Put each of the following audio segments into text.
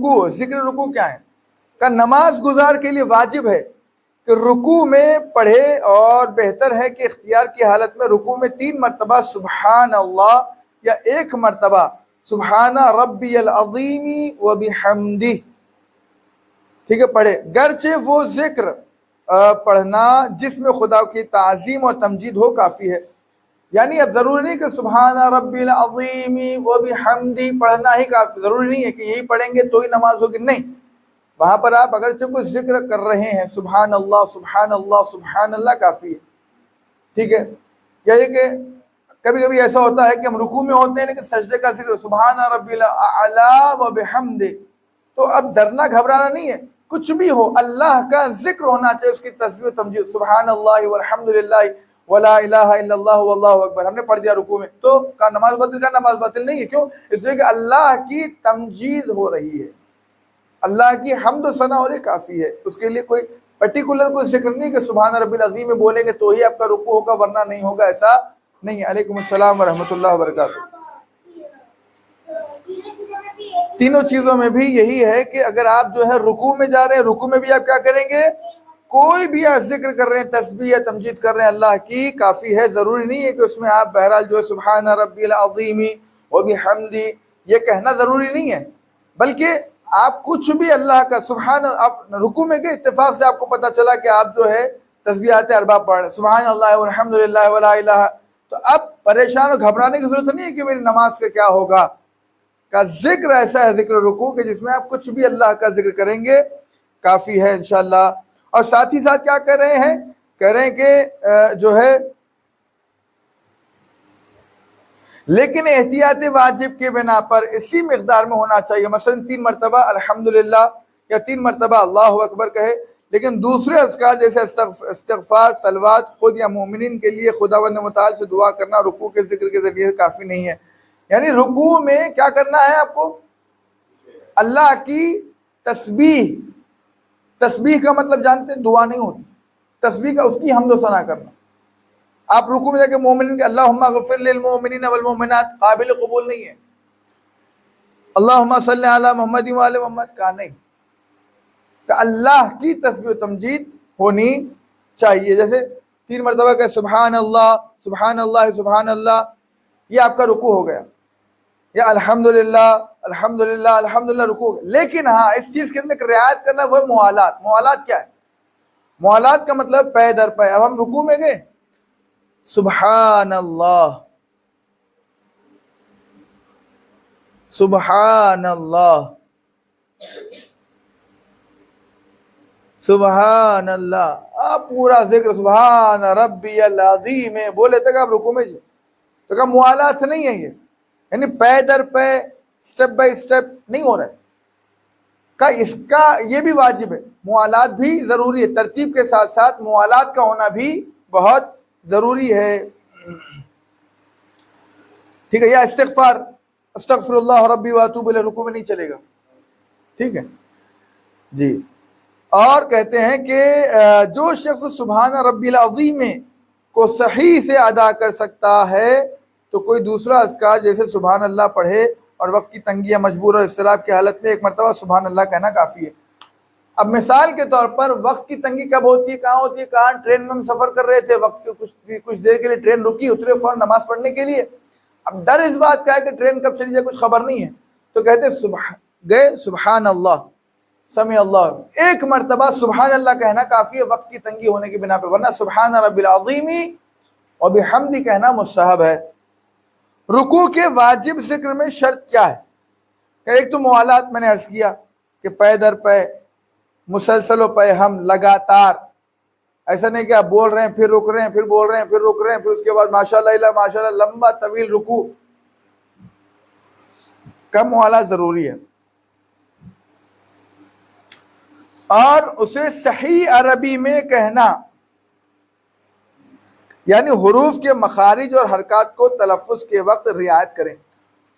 رکوع، ذکر رکوع کیا ہے؟ کہ نماز گزار کے لیے واجب ہے کہ رکوع میں پڑھے، اور بہتر ہے کہ اختیار کی حالت میں رکوع میں 3 مرتبہ سبحان اللہ یا 1 مرتبہ سبحان ربی العظیم و بحمدہ، ٹھیک ہے، پڑھے، گرچہ وہ ذکر پڑھنا جس میں خدا کی تعظیم اور تمجید ہو کافی ہے۔ یعنی اب ضروری نہیں کہ سبحان ربی العظیم و بحمدہ پڑھنا ہی کافی، ضروری نہیں ہے کہ یہی پڑھیں گے تو ہی نماز ہوگی، نہیں، وہاں پر آپ اگرچہ کوئی ذکر کر رہے ہیں سبحان اللہ سبحان اللہ سبحان اللہ کافی ہے، ٹھیک ہے۔ یا یہ کہ کبھی کبھی ایسا ہوتا ہے کہ ہم رکوع میں ہوتے ہیں لیکن سجدے کا ذکر سبحان ربی الاعلی و بحمدہ، تو اب ڈرنا گھبرانا نہیں ہے، کچھ بھی ہو اللہ کا ذکر ہونا چاہیے، اس کی تسبیح و تمجید، سبحان اللہ والحمدللہ ولا الہ الا اللہ واللہ اکبر، ہم نے پڑھ دیا رکوع میں، تو کا نماز باطل؟ کا نماز باطل نہیں ہے، کیوں؟ اس لیے کہ اللہ کی تمجید ہو رہی ہے، اللہ کی حمد و ثنا ہو رہی، کافی ہے، اس کے لیے کوئی پرٹیکولر کوئی ذکر نہیں کہ سبحان ربی العظیم میں بولیں گے تو ہی آپ کا رکوع ہوگا ورنہ نہیں ہوگا، ایسا نہیں ہے۔ علیکم السلام ورحمۃ اللہ وبرکاتہ۔ تینوں چیزوں میں بھی یہی ہے کہ اگر آپ جو ہے رکوع میں جا رہے ہیں، رکوع میں بھی آپ کیا کریں گے؟ کوئی بھی آپ ذکر کر رہے ہیں، تسبیح یا تمجید کر رہے ہیں اللہ کی، کافی ہے، ضروری نہیں ہے کہ اس میں آپ بہرحال جو ہے سبحان ربی العظیم و بحمدہ یہ کہنا ضروری نہیں ہے، بلکہ آپ کچھ بھی اللہ کا سبحان، آپ رکوع میں گئے، اتفاق سے آپ کو پتہ چلا کہ آپ جو ہے تسبیحات اربع پڑھ رہے ہیں، سبحان اللہ والحمدللہ ولا الہ، تو اب پریشان اور گھبرانے کی ضرورت نہیں ہے کہ میری نماز کا کیا ہوگا، کا ذکر ایسا ہے ذکر رکوع کہ جس میں آپ کچھ بھی اللہ کا ذکر کریں گے کافی ہے انشاءاللہ۔ اور ساتھ ہی ساتھ کیا کر رہے ہیں؟ کہہ رہے ہیں کہ جو ہے لیکن احتیاط واجب کے بنا پر اسی مقدار میں ہونا چاہیے، مثلا 3 مرتبہ الحمدللہ یا 3 مرتبہ اللہ اکبر کہے، لیکن دوسرے اذکار جیسے استغفار، صلوات خود یا مومنین کے لیے خداوند متعال سے دعا کرنا رکوع کے ذکر کے ذریعے کافی نہیں ہے۔ یعنی رکوع میں کیا کرنا ہے آپ کو؟ اللہ کی تسبیح، تسبیح کا مطلب جانتے ہیں؟ دعا نہیں ہوتی، تسبیح کا اس کی حمد و ثنا کرنا۔ آپ رکوع میں جا کے مومنین کے اللہم اغفر للمؤمنین والمؤمنات قابل قبول نہیں ہے، اللہم صلی علی محمد وعلی محمد کا نہیں، کہ اللہ کی تسبیح و تمجید ہونی چاہیے۔ جیسے 3 مرتبہ کہ سبحان اللہ سبحان اللہ سبحان اللہ، یہ آپ کا رکوع ہو گیا، یا الحمدللہ الحمدللہ الحمدللہ رکوع ہو گیا۔ لیکن ہاں اس چیز کے اندر رعایت کرنا وہ موالات۔ موالات کیا ہے؟ موالات کا مطلب پے در پے، اب ہم رکوع میں گئے سبحان اللہ سبحان اللہ سبحان اللہ، آپ پورا ذکر سبحان ربی العظیم بولے تک آپ رکوع میں جائے، تو کہ موالات سے نہیں ہے یہ، یعنی پے در پے سٹیپ بائی سٹیپ نہیں ہو رہا ہے، کہ اس کا یہ بھی واجب ہے، موالات بھی ضروری ہے، ترتیب کے ساتھ ساتھ موالات کا ہونا بھی بہت ضروری ہے، ٹھیک ہے۔ یا استغفار، استغفر اللہ ربی واتوب الیہ رکوع میں نہیں چلے گا، ٹھیک ہے جی۔ اور کہتے ہیں کہ جو شخص سبحان ربی العظیم کو صحیح سے ادا کر سکتا ہے تو کوئی دوسرا اذکار جیسے سبحان اللہ پڑھے، اور وقت کی تنگی یا مجبور اور اضطراب کی حالت میں 1 مرتبہ سبحان اللہ کہنا کافی ہے۔ اب مثال کے طور پر وقت کی تنگی کب ہوتی ہے، کہاں ہوتی ہے؟ کہاں ٹرین میں ہم سفر کر رہے تھے، وقت کچھ دیر کے لیے ٹرین رکی، اترے فوراً نماز پڑھنے کے لیے، اب ڈر اس بات کا ہے کہ ٹرین کب چلی جائے کچھ خبر نہیں ہے، تو کہتے گئے سبحان اللہ سمع اللہ، 1 مرتبہ سبحان اللہ کہنا کافی ہے وقت کی تنگی ہونے کی بنا پہ، ورنہ سبحان ربی العظیم و بحمدہ کہنا مستحب ہے۔ رکوع کے واجب ذکر میں شرط کیا ہے؟ کہ ایک تو موالات میں نے عرض کیا کہ پے در پے مسلسل و پے ہم لگاتار، ایسا نہیں کہ آپ بول رہے ہیں پھر رک رہے ہیں پھر بول رہے ہیں پھر رک رہے ہیں پھر اس کے بعد ماشاءاللہ ماشاءاللہ لمبا طویل رکوع، کم موالات ضروری ہے۔ اور اسے صحیح عربی میں کہنا، یعنی حروف کے مخارج اور حرکات کو تلفظ کے وقت رعایت کریں،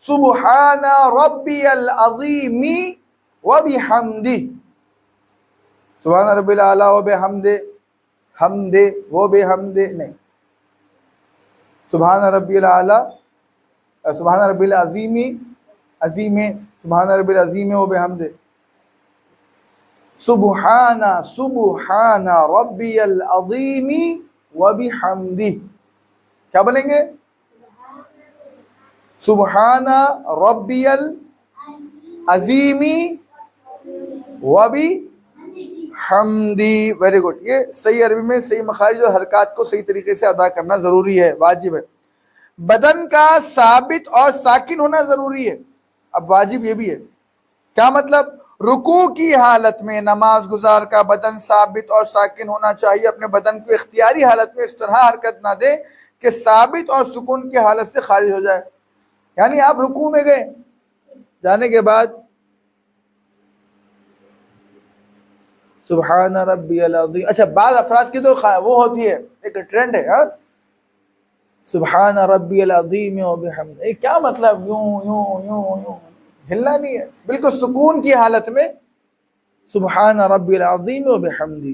سبحان ربی العظیم و بحمدہ، سبحان ربی الاعلی و بحمدہ، حمد و بحمد نہیں، سبحان ربی الاعلی، سبحان ربی العظیم عظیم، سبحان ربی العظیم و بحمدہ، سبحان ربی العظیم وبحمدہ. کیا بولیں گے؟ سبحان ربی العظیم وبحمدہ. Very good. یہ صحیح عربی میں صحیح مخارج اور حرکات کو صحیح طریقے سے ادا کرنا ضروری ہے، واجب ہے. بدن کا ثابت اور ساکن ہونا ضروری ہے. اب واجب یہ بھی ہے. کیا مطلب؟ رکوع کی حالت میں نماز گزار کا بدن ثابت اور ساکن ہونا چاہیے. اپنے بدن کو اختیاری حالت میں اس طرح حرکت نہ دے کہ ثابت اور سکون کی حالت سے خارج ہو جائے. یعنی آپ رکوع میں گئے، جانے کے بعد سبحان ربی العظیم. اچھا، بعض افراد کی تو وہ ہوتی ہے، ایک ٹرینڈ ہے، ہاں، سبحان ربی العظیم وبحمدہ. کیا مطلب؟ یوں یوں یوں یوں ہلنا نہیں ہے، بالکل سکون کی حالت میں سبحان ربی العظیم وبحمدہ.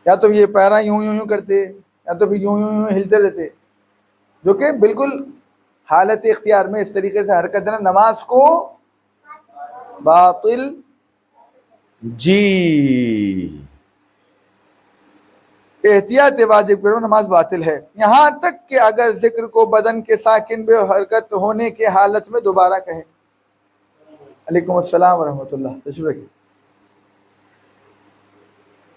یا تو یہ پیرا یوں یوں یوں کرتے، یا تو پھر یوں یوں یوں ہلتے رہتے، جو کہ بالکل حالت اختیار میں اس طریقے سے حرکت دینا نماز کو باطل. جی، احتیاط واجب کرو، نماز باطل ہے. یہاں تک کہ اگر ذکر کو بدن کے ساکن بے حرکت ہونے کے حالت میں دوبارہ کہیں. علیکم السلام ورحمۃ اللہ، تشریف رکھیے.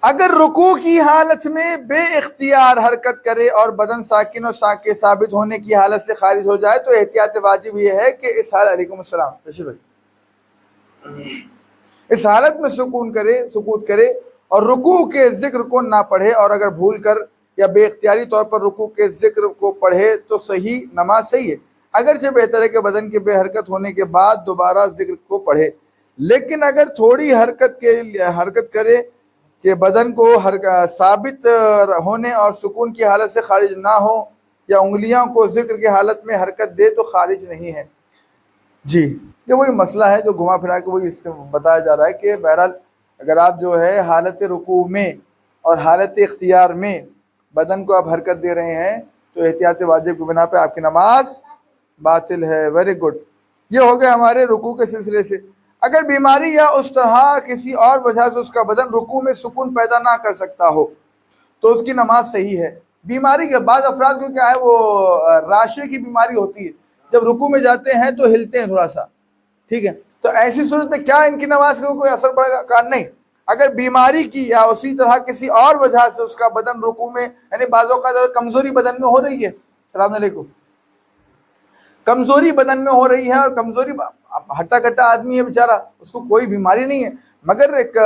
اگر رکوع کی حالت میں بے اختیار حرکت کرے اور بدن ساکن اور ثابت ہونے کی حالت سے خارج ہو جائے تو احتیاط واجب یہ ہے کہ اس حالت، علیکم السلام، تشریف رکھیے، اس حالت میں سکوت کرے اور رکوع کے ذکر کو نہ پڑھے. اور اگر بھول کر یا بے اختیاری طور پر رکوع کے ذکر کو پڑھے تو صحیح، نماز صحیح ہے. اگرچہ بہتر ہے کہ بدن کے بے حرکت ہونے کے بعد دوبارہ ذکر کو پڑھے، لیکن اگر تھوڑی حرکت کرے کہ بدن کو ثابت ہونے اور سکون کی حالت سے خارج نہ ہو، یا انگلیوں کو ذکر کی حالت میں حرکت دے تو خارج نہیں ہے. جی، یہ وہی مسئلہ ہے جو گھما پھرا کے وہی بتایا جا رہا ہے کہ بہرحال اگر آپ جو ہے حالت رکوع میں اور حالت اختیار میں بدن کو آپ حرکت دے رہے ہیں تو احتیاط واجب کی بنا پہ آپ کی نماز باطل ہے. Very good. یہ ہو گیا ہمارے رکوع کے سلسلے سے. اگر بیماری یا اس طرح کسی اور وجہ سے اس کا بدن رکوع میں سکون پیدا نہ کر سکتا ہو تو اس کی نماز صحیح ہے. بیماری کے بعد افراد کو کیا ہے، وہ راشے کی بیماری ہوتی ہے، جب رکوع میں جاتے ہیں تو ہلتے ہیں تھوڑا سا، ٹھیک ہے، تو ایسی صورت میں کیا ان کی نماز کو کوئی اثر پڑے گا؟ کہا نہیں. اگر بیماری کی یا اسی طرح کسی اور وجہ سے اس کا بدن رکوع میں، یعنی بعض اوقات کمزوری بدن میں ہو رہی ہے، السلام علیکم، کمزوری بدن میں ہو رہی ہے، اور کمزوری ہٹا کٹا آدمی ہے بیچارہ، اس کو کوئی بیماری نہیں ہے، مگر ایک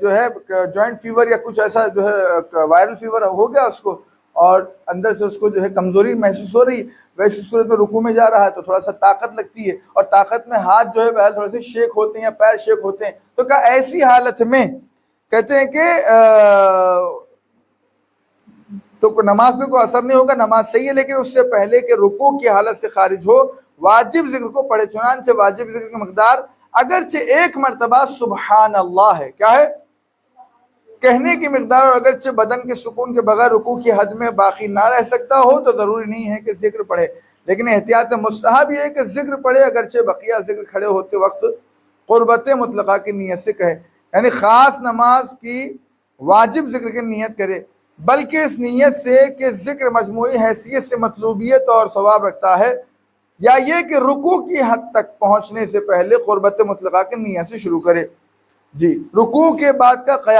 جو ہے جوائنٹ فیور یا کچھ ایسا جو ہے وائرل فیور ہو گیا اس کو، اور اندر سے اس کو جو ہے کمزوری محسوس ہو رہی، ویسی صورت میں رکوع میں جا رہا ہے تو تھوڑا سا طاقت لگتی ہے، اور طاقت میں ہاتھ جو ہے بہرحال تھوڑے سے شیک ہوتے ہیں یا پیر شیک ہوتے ہیں. تو کیا ایسی حالت میں کہتے ہیں کہ تو نماز پہ کوئی اثر نہیں ہوگا، نماز صحیح ہے، لیکن اس سے پہلے کہ رکوع کی حالت سے خارج ہو واجب ذکر کو پڑھے. چنانچہ واجب ذکر کی مقدار اگرچہ ایک مرتبہ سبحان اللہ ہے، کیا ہے کہنے کی مقدار، اور اگرچہ بدن کے سکون کے بغیر رکوع کی حد میں باقی نہ رہ سکتا ہو تو ضروری نہیں ہے کہ ذکر پڑھے، لیکن احتیاط مستحب یہ ہے کہ ذکر پڑھے، اگرچہ بقیہ ذکر کھڑے ہوتے وقت قربت مطلقہ کی نیت سے کہے. یعنی خاص نماز کی واجب ذکر کی نیت کرے، بلکہ اس نیت سے کہ ذکر مجموعی حیثیت سے مطلوبیت اور ثواب رکھتا ہے، یا یہ کہ رکوع کی حد تک پہنچنے سے پہلے قربت مطلقہ کی نیت سے شروع کرے. جی، رکوع کے بعد کا قیام